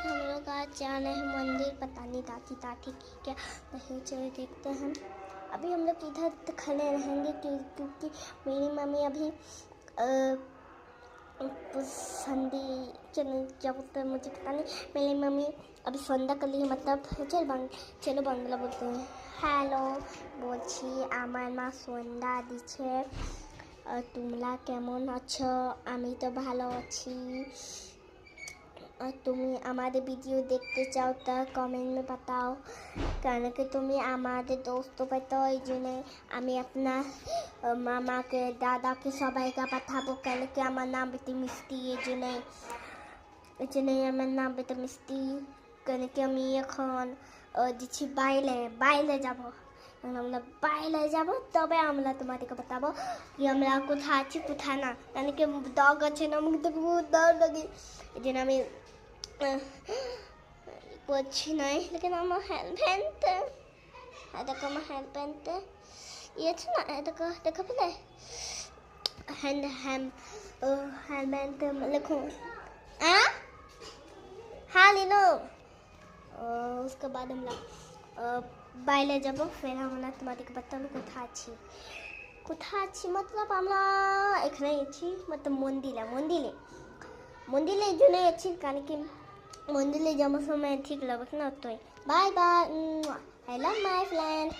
हम लोग आज जा रहे हैं मंदिर, पता नहीं दादी दादी की क्या नहीं। चलो देखते हैं। अभी हम लोग इधर खड़े रहेंगे क्योंकि मेरी मम्मी अभी संधि क्या बोलते हैं मुझे पता नहीं। मेरी मम्मी अभी सन्दा कर ली, मतलब चलो बांग्ला बोलते हैं। হ্যালো বলছি, আমার মা সন্ধ্যা দিচ্ছে। তোমরা কেমন আছো? আমি তো ভালো আছি। তুমি আমাদের ভিডিও দেখতে চাও তা কমেন্ট में बताओ, কারণ কি তুমি আমাদের দোস্ত পাইতো, এই জন্যে আমি আপনার মামাকে দাদাকে সবাইকে পাঠাবো। কেন কি আমার নাম বেটি মিষ্টি, এই জন্যে আমার নাম বেটি মিষ্টি। কেন কি আমি এখন দিচ্ছি বাইরে যাবো। আমরা বাইরে যাবো, তবে আমরা তোমাদেরকে बताবো কি আমরা কোথায় আছি কোথায় না। কেন কি ডগ আছে না, আমাকে দেখে বহুত ডর লাগে, এই জন্য আমি করছি নাই। लेकिन আমার হেল্প প্যান্টে দেখো, আমার হেল্প প্যান্টে ইয়েছে না, দেখো পেলে হেলমেট लिखो हाँ ले लो। उसके बाद हम বাইরে যাবো, ফের আমরা তোমাদেরকে बताবো কোথায় আছি। मतलब আমরা এখানে আছি, मतलब মন্দিরে এই জন্য আছি, কারণ কি মন্দিরে যাওয়ার সময় ঠিক লাগবে না। তো bye bye, I love my friend.